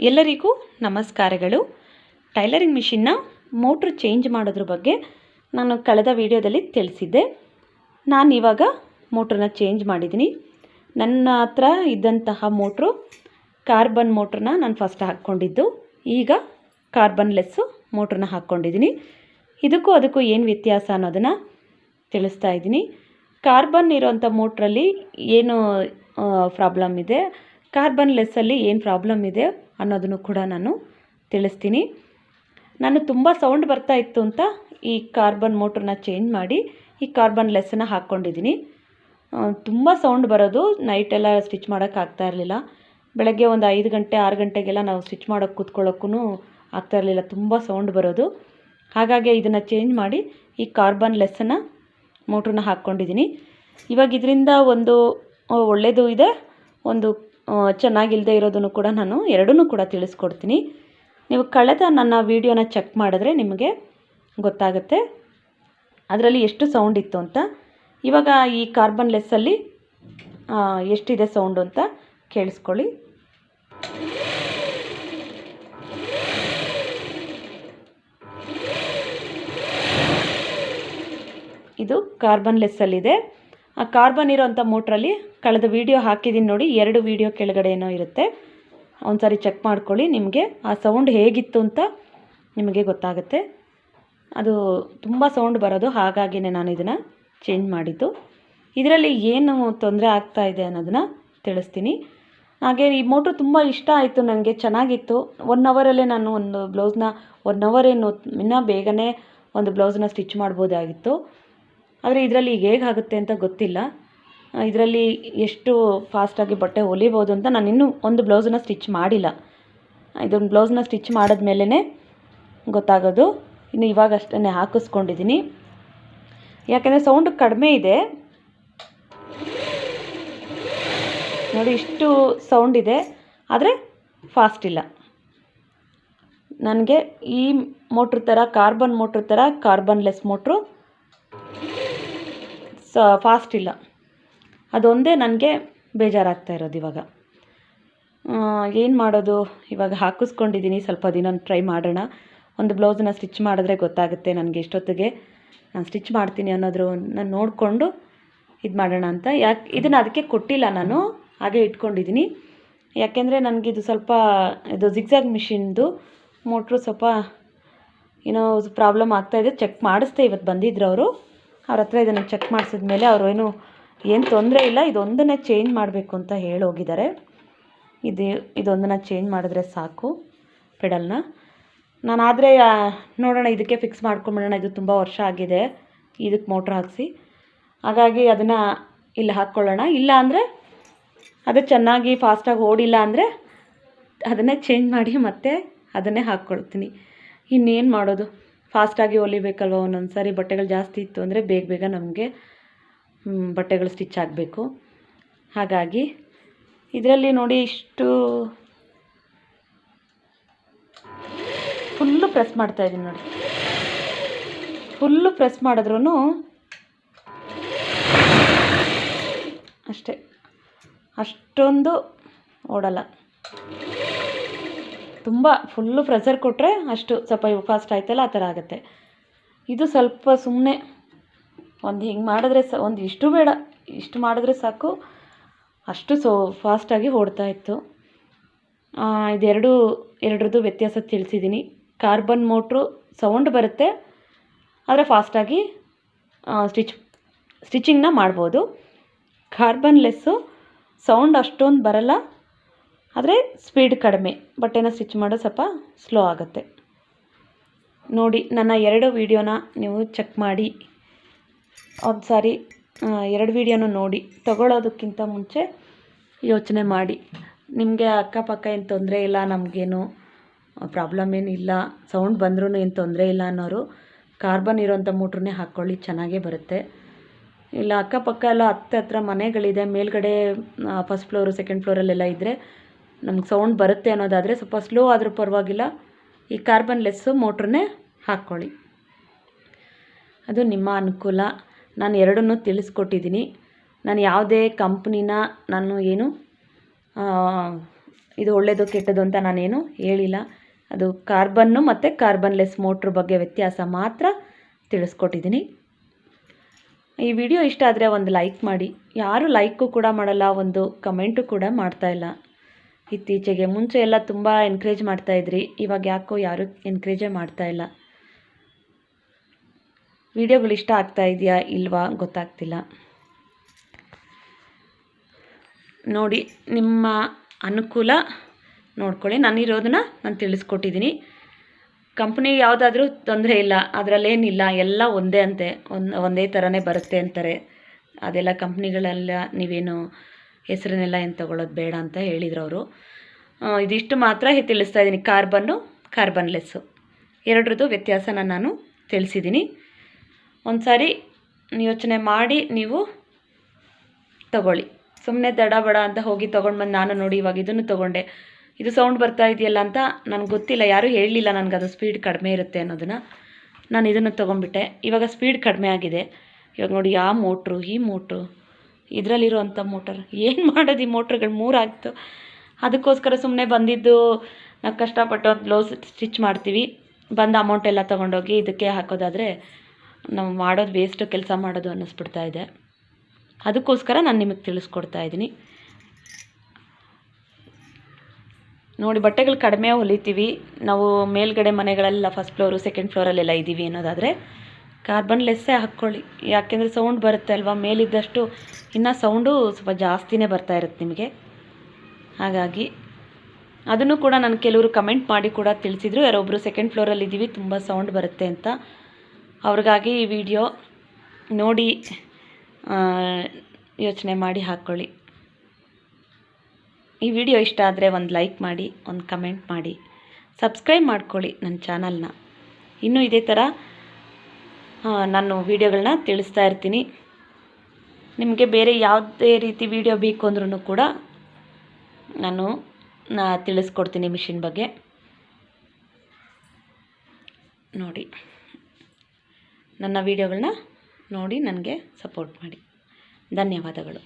ಎಲ್ಲರಿಗೂ ನಮಸ್ಕಾರಗಳು. Tailoring ಮಿಷಿನ್ನ motor change ಮಾಡೋದ್ರ ಬಗ್ಗೆ ನಾನು ಕಳೆದ ವಿಡಿಯೋದಲ್ಲಿ ತಿಳಿಸಿದ್ದೆ. ನಾನು ಇವಾಗ ಮೋಟ್ರನ್ನ ಚೇಂಜ್ ಮಾಡಿದ್ದೀನಿ. ನನ್ನ ಹತ್ರ ಇದ್ದಂತಹ ಮೋಟ್ರು ಕಾರ್ಬನ್ ಮೋಟ್ರನ್ನ ನಾನು ಫಸ್ಟ್ ಹಾಕ್ಕೊಂಡಿದ್ದು. ಈಗ ಕಾರ್ಬನ್ ಲೆಸ್ಸು ಮೋಟ್ರನ್ನ ಹಾಕ್ಕೊಂಡಿದ್ದೀನಿ. ಇದಕ್ಕೂ ಅದಕ್ಕೂ ಏನು ವ್ಯತ್ಯಾಸ ಅನ್ನೋದನ್ನು ತಿಳಿಸ್ತಾ ಇದ್ದೀನಿ. ಕಾರ್ಬನ್ ಇರೋಂಥ ಮೋಟ್ರಲ್ಲಿ ಏನು ಪ್ರಾಬ್ಲಮ್ ಇದೆ, ಕಾರ್ಬನ್ ಲೆಸ್ಸಲ್ಲಿ ಏನು ಪ್ರಾಬ್ಲಮ್ ಇದೆ ಅನ್ನೋದನ್ನು ಕೂಡ ನಾನು ತಿಳಿಸ್ತೀನಿ. ನಾನು ತುಂಬ ಸೌಂಡ್ ಬರ್ತಾ ಇತ್ತು ಅಂತ ಈ ಕಾರ್ಬನ್ ಮೋಟ್ರನ್ನ ಚೇಂಜ್ ಮಾಡಿ ಈ ಕಾರ್ಬನ್ ಲೆಸ್ಸನ್ನು ಹಾಕ್ಕೊಂಡಿದ್ದೀನಿ. ತುಂಬ ಸೌಂಡ್ ಬರೋದು, ನೈಟೆಲ್ಲ ಸ್ಟಿಚ್ ಮಾಡೋಕ್ಕಾಗ್ತಾ ಇರಲಿಲ್ಲ. ಬೆಳಗ್ಗೆ ಒಂದು 5 ಗಂಟೆ 6 ಗಂಟೆಗೆಲ್ಲ ನಾವು ಸ್ಟಿಚ್ ಮಾಡೋಕ್ಕೆ ಕೂತ್ಕೊಳ್ಳೋಕ್ಕೂ ಆಗ್ತಾ ಇರಲಿಲ್ಲ, ತುಂಬ ಸೌಂಡ್ ಬರೋದು. ಹಾಗಾಗಿ ಇದನ್ನು ಚೇಂಜ್ ಮಾಡಿ ಈ ಕಾರ್ಬನ್ ಲೆಸ್ಸನ್ನು ಮೋಟ್ರನ್ನ ಹಾಕ್ಕೊಂಡಿದ್ದೀನಿ. ಇವಾಗ ಇದರಿಂದ ಒಂದು ಒಳ್ಳೆಯದು ಇದೆ, ಒಂದು ಚೆನ್ನಾಗಿಲ್ಲದೆ ಇರೋದನ್ನು ಕೂಡ ನಾನು ಎರಡನ್ನೂ ಕೂಡ ತಿಳಿಸ್ಕೊಡ್ತೀನಿ. ನೀವು ಕಳೆದ ನನ್ನ ವಿಡಿಯೋನ ಚೆಕ್ ಮಾಡಿದ್ರೆ ನಿಮಗೆ ಗೊತ್ತಾಗುತ್ತೆ ಅದರಲ್ಲಿ ಎಷ್ಟು ಸೌಂಡ್ ಇತ್ತು ಅಂತ. ಇವಾಗ ಈ ಕಾರ್ಬನ್ ಲೆಸ್ಸಲ್ಲಿ ಎಷ್ಟಿದೆ ಸೌಂಡು ಅಂತ ಕೇಳಿಸ್ಕೊಳ್ಳಿ. ಇದು ಕಾರ್ಬನ್ ಲೆಸ್ಸಲ್ಲಿದೆ. ಆ ಕಾರ್ಬನ್ ಇರೋಂಥ ಮೋಟ್ರಲ್ಲಿ ಕಳೆದ ವಿಡಿಯೋ ಹಾಕಿದ್ದೀನಿ ನೋಡಿ, 2 ವಿಡಿಯೋ ಕೆಳಗಡೆ ಏನೋ ಇರುತ್ತೆ, ಒಂದು ಸಾರಿ ಚೆಕ್ ಮಾಡ್ಕೊಳ್ಳಿ. ನಿಮಗೆ ಆ ಸೌಂಡ್ ಹೇಗಿತ್ತು ಅಂತ ನಿಮಗೆ ಗೊತ್ತಾಗುತ್ತೆ. ಅದು ತುಂಬ ಸೌಂಡ್ ಬರೋದು, ಹಾಗಾಗಿಯೇ ನಾನು ಇದನ್ನು ಚೇಂಜ್ ಮಾಡಿದ್ದು. ಇದರಲ್ಲಿ ಏನು ತೊಂದರೆ ಆಗ್ತಾ ಇದೆ ಅನ್ನೋದನ್ನು ತಿಳಿಸ್ತೀನಿ. ಹಾಗೆ ಈ ಮೋಟ್ರು ತುಂಬ ಇಷ್ಟ ಆಯಿತು ನನಗೆ, ಚೆನ್ನಾಗಿತ್ತು. 1 ಅವರಲ್ಲೇ ನಾನು ಒಂದು ಬ್ಲೌಸ್ನ 1 ಅವರೇನು ಇನ್ನೂ ಬೇಗನೆ ಒಂದು ಬ್ಲೌಸನ್ನ ಸ್ಟಿಚ್ ಮಾಡ್ಬೋದಾಗಿತ್ತು. ಆದರೆ ಇದರಲ್ಲಿ ಹೇಗಾಗುತ್ತೆ ಅಂತ ಗೊತ್ತಿಲ್ಲ. ಇದರಲ್ಲಿ ಎಷ್ಟು ಫಾಸ್ಟಾಗಿ ಬಟ್ಟೆ ಹೊಲಿಬೋದು ಅಂತ ನಾನು ಇನ್ನೂ ಒಂದು ಬ್ಲೌಸನ್ನ ಸ್ಟಿಚ್ ಮಾಡಿಲ್ಲ. ಇದೊಂದು ಬ್ಲೌಸನ್ನ ಸ್ಟಿಚ್ ಮಾಡಿದ್ಮೇಲೆ ಗೊತ್ತಾಗೋದು. ಇನ್ನು ಇವಾಗ ಅಷ್ಟೇ ಹಾಕಿಸ್ಕೊಂಡಿದ್ದೀನಿ, ಯಾಕೆಂದರೆ ಸೌಂಡ್ ಕಡಿಮೆ ಇದೆ ನೋಡಿ, ಇಷ್ಟು ಸೌಂಡ್ ಇದೆ, ಆದರೆ ಫಾಸ್ಟ್ ಇಲ್ಲ. ನನಗೆ ಈ ಮೋಟ್ರ್ ಥರ ಕಾರ್ಬನ್ ಮೋಟ್ರ್ ಥರ ಕಾರ್ಬನ್ ಲೆಸ್ ಮೋಟ್ರು ಫಾಸ್ಟ್ ಇಲ್ಲ. ಅದೊಂದೇ ನನಗೆ ಬೇಜಾರಾಗ್ತಾ ಇರೋದು. ಇವಾಗ ಏನು ಮಾಡೋದು, ಇವಾಗ ಹಾಕಿಸ್ಕೊಂಡಿದ್ದೀನಿ, ಸ್ವಲ್ಪ ದಿನ ಟ್ರೈ ಮಾಡೋಣ. ಒಂದು ಬ್ಲೌಸನ್ನ ಸ್ಟಿಚ್ ಮಾಡಿದ್ರೆ ಗೊತ್ತಾಗುತ್ತೆ ನನಗೆ ಎಷ್ಟೊತ್ತಿಗೆ ನಾನು ಸ್ಟಿಚ್ ಮಾಡ್ತೀನಿ ಅನ್ನೋದ್ರ ನಾನು ನೋಡಿಕೊಂಡು ಇದು ಮಾಡೋಣ ಅಂತ. ಇದನ್ನು ಅದಕ್ಕೆ ಕೊಟ್ಟಿಲ್ಲ, ನಾನು ಹಾಗೆ ಇಟ್ಕೊಂಡಿದ್ದೀನಿ. ಯಾಕೆಂದರೆ ನನಗಿದು ಸ್ವಲ್ಪ ಇದು ಜಿಗ್ಜಾಗ್ ಮಿಷಿನ್ದು ಮೋಟ್ರು ಸ್ವಲ್ಪ ಏನೋ ಪ್ರಾಬ್ಲಮ್ ಆಗ್ತಾಯಿದೆ. ಚೆಕ್ ಮಾಡಿಸ್ದೆ, ಇವತ್ತು ಬಂದಿದ್ರು ಅವರು. ಅವ್ರ ಹತ್ರ ಇದನ್ನು ಚೆಕ್ ಮಾಡಿಸಿದ್ಮೇಲೆ ಅವರು ಏನು ತೊಂದರೆ ಇಲ್ಲ, ಇದೊಂದನ್ನೇ ಚೇಂಜ್ ಮಾಡಬೇಕು ಅಂತ ಹೇಳೋಗಿದ್ದಾರೆ. ಇದೊಂದನ್ನು ಚೇಂಜ್ ಮಾಡಿದ್ರೆ ಸಾಕು ಪೆಡಲ್ನ. ನಾನು ಆದರೆ ನೋಡೋಣ, ಇದಕ್ಕೆ ಫಿಕ್ಸ್ ಮಾಡ್ಕೊಂಬಿಡೋಣ. ಇದು ತುಂಬ ವರ್ಷ ಆಗಿದೆ ಇದಕ್ಕೆ ಮೋಟ್ರ್ ಹಾಕಿಸಿ, ಹಾಗಾಗಿ ಅದನ್ನು ಇಲ್ಲಿ ಹಾಕ್ಕೊಳ್ಳೋಣ. ಇಲ್ಲ ಅಂದರೆ ಅದು ಚೆನ್ನಾಗಿ ಫಾಸ್ಟಾಗಿ ಓಡಿಲ್ಲ ಅಂದರೆ ಅದನ್ನೇ ಚೇಂಜ್ ಮಾಡಿ ಮತ್ತೆ ಅದನ್ನೇ ಹಾಕ್ಕೊಳ್ತೀನಿ. ಇನ್ನೇನು ಮಾಡೋದು, ಫಾಸ್ಟಾಗಿ ಹೊಲಿಬೇಕಲ್ವ. ಒಂದೊಂದು ಸಾರಿ ಬಟ್ಟೆಗಳು ಜಾಸ್ತಿ ಇತ್ತು ಅಂದರೆ ಬೇಗ ಬೇಗ ನಮಗೆ ಬಟ್ಟೆಗಳು ಸ್ಟಿಚ್ ಆಗಬೇಕು. ಹಾಗಾಗಿ ಇದರಲ್ಲಿ ನೋಡಿ, ಇಷ್ಟು ಫುಲ್ಲು ಪ್ರೆಸ್ ಮಾಡ್ತಾಯಿದ್ದೀನಿ ನೋಡಿ. ಫುಲ್ಲು ಪ್ರೆಸ್ ಮಾಡಿದ್ರೂ ಅಷ್ಟೇ, ಅಷ್ಟೊಂದು ಓಡಲ್ಲ. ತುಂಬ ಫುಲ್ಲು ಪ್ರೆಸರ್ ಕೊಟ್ಟರೆ ಅಷ್ಟು ಸ್ವಲ್ಪ ಫಾಸ್ಟ್ ಆಯ್ತಲ್ಲ, ಆ ಥರ ಆಗುತ್ತೆ. ಇದು ಸ್ವಲ್ಪ ಸುಮ್ಮನೆ ಒಂದು ಹಿಂಗೆ ಮಾಡಿದ್ರೆ ಒಂದು ಇಷ್ಟು ಬೇಡ, ಇಷ್ಟು ಮಾಡಿದ್ರೆ ಸಾಕು, ಅಷ್ಟು ಫಾಸ್ಟಾಗಿ ಓಡ್ತಾಯಿತ್ತು. ಎರಡರದ್ದು ವ್ಯತ್ಯಾಸ ತಿಳಿಸಿದ್ದೀನಿ. ಕಾರ್ಬನ್ ಮೋಟ್ರು ಸೌಂಡ್ ಬರುತ್ತೆ, ಆದರೆ ಫಾಸ್ಟಾಗಿ ಸ್ಟಿಚಿಂಗ್ನ ಮಾಡ್ಬೋದು. ಕಾರ್ಬನ್ ಲೆಸ್ಸು ಸೌಂಡ್ ಅಷ್ಟೊಂದು ಬರಲ್ಲ, ಆದರೆ ಸ್ಪೀಡ್ ಕಡಿಮೆ, ಬಟ್ಟೆನ ಸ್ಟಿಚ್ ಮಾಡೋದು ಸ್ವಲ್ಪ ಸ್ಲೋ ಆಗುತ್ತೆ. ನೋಡಿ, ನನ್ನ 2 ವಿಡಿಯೋನ ನೀವು ಚೆಕ್ ಮಾಡಿ, ಒಂದು ಸಾರಿ 2 ವಿಡಿಯೋನೂ ನೋಡಿ. ತಗೊಳ್ಳೋದಕ್ಕಿಂತ ಮುಂಚೆ ಯೋಚನೆ ಮಾಡಿ. ನಿಮಗೆ ಅಕ್ಕಪಕ್ಕ ಏನು ತೊಂದರೆ ಇಲ್ಲ, ನಮಗೇನು ಪ್ರಾಬ್ಲಮ್ ಏನಿಲ್ಲ, ಸೌಂಡ್ ಬಂದ್ರೂ ಏನು ತೊಂದರೆ ಇಲ್ಲ ಅನ್ನೋರು ಕಾರ್ಬನ್ ಇರೋಂಥ ಮೋಟ್ರನ್ನೇ ಹಾಕ್ಕೊಳ್ಳಿ, ಚೆನ್ನಾಗೇ ಬರುತ್ತೆ. ಇಲ್ಲ ಅಕ್ಕಪಕ್ಕ ಎಲ್ಲ ಹತ್ರ ಮನೆಗಳಿದೆ, ಮೇಲ್ಗಡೆ ಫಸ್ಟ್ ಫ್ಲೋರು ಸೆಕೆಂಡ್ ಫ್ಲೋರಲ್ಲೆಲ್ಲ ಇದ್ದರೆ ನಮ್ಗೆ ಸೌಂಡ್ ಬರುತ್ತೆ ಅನ್ನೋದಾದರೆ ಸ್ವಲ್ಪ ಸ್ಲೋ ಆದರೂ ಪರವಾಗಿಲ್ಲ, ಈ ಕಾರ್ಬನ್ ಲೆಸ್ಸು ಮೋಟ್ರನ್ನೇ ಹಾಕ್ಕೊಳ್ಳಿ. ಅದು ನಿಮ್ಮ ಅನುಕೂಲ. ನಾನು ಎರಡನ್ನೂ ತಿಳಿಸ್ಕೊಟ್ಟಿದ್ದೀನಿ. ನಾನು ಯಾವುದೇ ಕಂಪ್ನಿನ ನಾನು ಇದು ಒಳ್ಳೆಯದು ಕೆಟ್ಟದ್ದು ಅಂತ ನಾನೇನು ಹೇಳಿಲ್ಲ. ಅದು ಕಾರ್ಬನ್ನು ಮತ್ತು ಕಾರ್ಬನ್ಲೆಸ್ ಮೋಟ್ರ್ ಬಗ್ಗೆ ವ್ಯತ್ಯಾಸ ಮಾತ್ರ ತಿಳಿಸ್ಕೊಟ್ಟಿದ್ದೀನಿ. ಈ ವಿಡಿಯೋ ಇಷ್ಟ ಆದರೆ ಒಂದು ಲೈಕ್ ಮಾಡಿ. ಯಾರು ಲೈಕು ಕೂಡ ಮಾಡಲ್ಲ, ಒಂದು ಕಮೆಂಟು ಕೂಡ ಮಾಡ್ತಾಯಿಲ್ಲ. ಇತ್ತೀಚೆಗೆ ಮುಂಚೆ ಎಲ್ಲ ತುಂಬ ಎನ್ಕರೇಜ್ ಮಾಡ್ತಾಯಿದ್ರಿ, ಇವಾಗ ಯಾಕೋ ಯಾರು ಎನ್ಕರೇಜೇ ಮಾಡ್ತಾಯಿಲ್ಲ. ವಿಡಿಯೋಗಳು ಇಷ್ಟ ಆಗ್ತಾ ಇದೆಯಾ ಇಲ್ವಾ ಗೊತ್ತಾಗ್ತಿಲ್ಲ. ನೋಡಿ, ನಿಮ್ಮ ಅನುಕೂಲ ನೋಡ್ಕೊಳ್ಳಿ. ನಾನಿರೋದನ್ನ ನಾನು ತಿಳಿಸ್ಕೊಟ್ಟಿದ್ದೀನಿ. ಕಂಪ್ನಿ ಯಾವುದಾದ್ರೂ ತೊಂದರೆ ಇಲ್ಲ, ಅದರಲ್ಲೇನಿಲ್ಲ, ಎಲ್ಲ ಒಂದೇ ಅಂತೆ, ಒಂದೇ ಥರನೇ ಬರುತ್ತೆ ಅಂತಾರೆ. ಅದೆಲ್ಲ ಕಂಪ್ನಿಗಳೆಲ್ಲ ನೀವೇನು ಹೆಸರನ್ನೆಲ್ಲ ಏನು ತೊಗೊಳ್ಳೋದು ಬೇಡ ಅಂತ ಹೇಳಿದ್ರು ಅವರು. ಇದಿಷ್ಟು ಮಾತ್ರ ತಿಳಿಸ್ತಾ ಇದ್ದೀನಿ. ಕಾರ್ಬನ್ನು, ಕಾರ್ಬನ್ಲೆಸ್ಸು ಎರಡರದ್ದು ವ್ಯತ್ಯಾಸನ ನಾನು ತಿಳಿಸಿದ್ದೀನಿ. ಒಂದು ಸಾರಿ ಯೋಚನೆ ಮಾಡಿ ನೀವು ತಗೊಳ್ಳಿ. ಸುಮ್ಮನೆ ದಡ ಬಡ ಅಂತ ಹೋಗಿ ತೊಗೊಂಡ್ಬಂದು ನಾನು ನೋಡಿ ಇವಾಗ ಇದನ್ನು ತೊಗೊಂಡೆ, ಇದು ಸೌಂಡ್ ಬರ್ತಾ ಇದೆಯಲ್ಲ ಅಂತ ನನಗೆ ಗೊತ್ತಿಲ್ಲ, ಯಾರೂ ಹೇಳಲಿಲ್ಲ ನನಗೆ ಅದು ಸ್ಪೀಡ್ ಕಡಿಮೆ ಇರುತ್ತೆ ಅನ್ನೋದನ್ನು. ನಾನು ಇದನ್ನು ತೊಗೊಂಡ್ಬಿಟ್ಟೆ. ಇವಾಗ ಸ್ಪೀಡ್ ಕಡಿಮೆ ಆಗಿದೆ. ಇವಾಗ ನೋಡಿ ಆ ಮೋಟ್ರು, ಈ ಮೋಟ್ರು, ಇದರಲ್ಲಿರೋವಂಥ ಮೋಟರ್, ಏನು ಮಾಡೋದು, ಈ ಮೋಟ್ರುಗಳು 3 ಆಗ್ತು. ಅದಕ್ಕೋಸ್ಕರ ಸುಮ್ಮನೆ ಬಂದಿದ್ದು ನಾವು ಕಷ್ಟಪಟ್ಟು ಒಂದು ಬ್ಲೌಸ್ ಸ್ಟಿಚ್ ಮಾಡ್ತೀವಿ, ಬಂದ ಅಮೌಂಟ್ ಎಲ್ಲ ತೊಗೊಂಡೋಗಿ ಇದಕ್ಕೆ ಹಾಕೋದಾದರೆ ನಾವು ಮಾಡೋದು ವೇಸ್ಟು, ಕೆಲಸ ಮಾಡೋದು ಅನ್ನಿಸ್ಬಿಡ್ತಾ ಇದೆ. ಅದಕ್ಕೋಸ್ಕರ ನಾನು ನಿಮಗೆ ತಿಳಿಸ್ಕೊಡ್ತಾ ಇದ್ದೀನಿ. ನೋಡಿ, ಬಟ್ಟೆಗಳು ಕಡಿಮೆ ಹೊಲಿತೀವಿ ನಾವು, ಮೇಲ್ಗಡೆ ಮನೆಗಳೆಲ್ಲ ಫಸ್ಟ್ ಫ್ಲೋರು ಸೆಕೆಂಡ್ ಫ್ಲೋರಲ್ಲೆಲ್ಲ ಇದ್ದೀವಿ ಅನ್ನೋದಾದರೆ ಕಾರ್ಬನ್ಲೆಸ್ಸೇ ಹಾಕ್ಕೊಳ್ಳಿ. ಯಾಕೆಂದರೆ ಸೌಂಡ್ ಬರುತ್ತೆ ಅಲ್ವಾ, ಮೇಲಿದ್ದಷ್ಟು ಇನ್ನು ಸೌಂಡು ಸ್ವಲ್ಪ ಜಾಸ್ತಿನೇ ಬರ್ತಾ ಇರುತ್ತೆ ನಿಮಗೆ. ಹಾಗಾಗಿ ಅದನ್ನು ಕೂಡ ನಾನು ಕೆಲವರು ಕಮೆಂಟ್ ಮಾಡಿ ಕೂಡ ತಿಳಿಸಿದ್ರು, ಯಾರೊಬ್ಬರು ಸೆಕೆಂಡ್ ಫ್ಲೋರಲ್ಲಿ ಇದ್ದೀವಿ ತುಂಬ ಸೌಂಡ್ ಬರುತ್ತೆ ಅಂತ. ಅವ್ರಿಗಾಗಿ ಈ ವಿಡಿಯೋ ನೋಡಿ ಯೋಚನೆ ಮಾಡಿ ಹಾಕ್ಕೊಳ್ಳಿ. ಈ ವಿಡಿಯೋ ಇಷ್ಟ ಆದರೆ ಒಂದು ಲೈಕ್ ಮಾಡಿ, ಒಂದು ಕಮೆಂಟ್ ಮಾಡಿ, ಸಬ್ಸ್ಕ್ರೈಬ್ ಮಾಡ್ಕೊಳ್ಳಿ ನನ್ನ ಚಾನಲ್ನ. ಇನ್ನೂ ಇದೇ ಥರ ನಾನು ವಿಡಿಯೋಗಳನ್ನ ತಿಳಿಸ್ತಾ ಇರ್ತೀನಿ. ನಿಮಗೆ ಬೇರೆ ಯಾವುದೇ ರೀತಿ ವಿಡಿಯೋ ಬೇಕು ಅಂದ್ರೂ ಕೂಡ ನಾನು ತಿಳಿಸ್ಕೊಡ್ತೀನಿ ಮಿಷಿನ್ ಬಗ್ಗೆ. ನೋಡಿ, ನನ್ನ ವಿಡಿಯೋಗಳನ್ನ ನೋಡಿ ನನಗೆ ಸಪೋರ್ಟ್ ಮಾಡಿ. ಧನ್ಯವಾದಗಳು.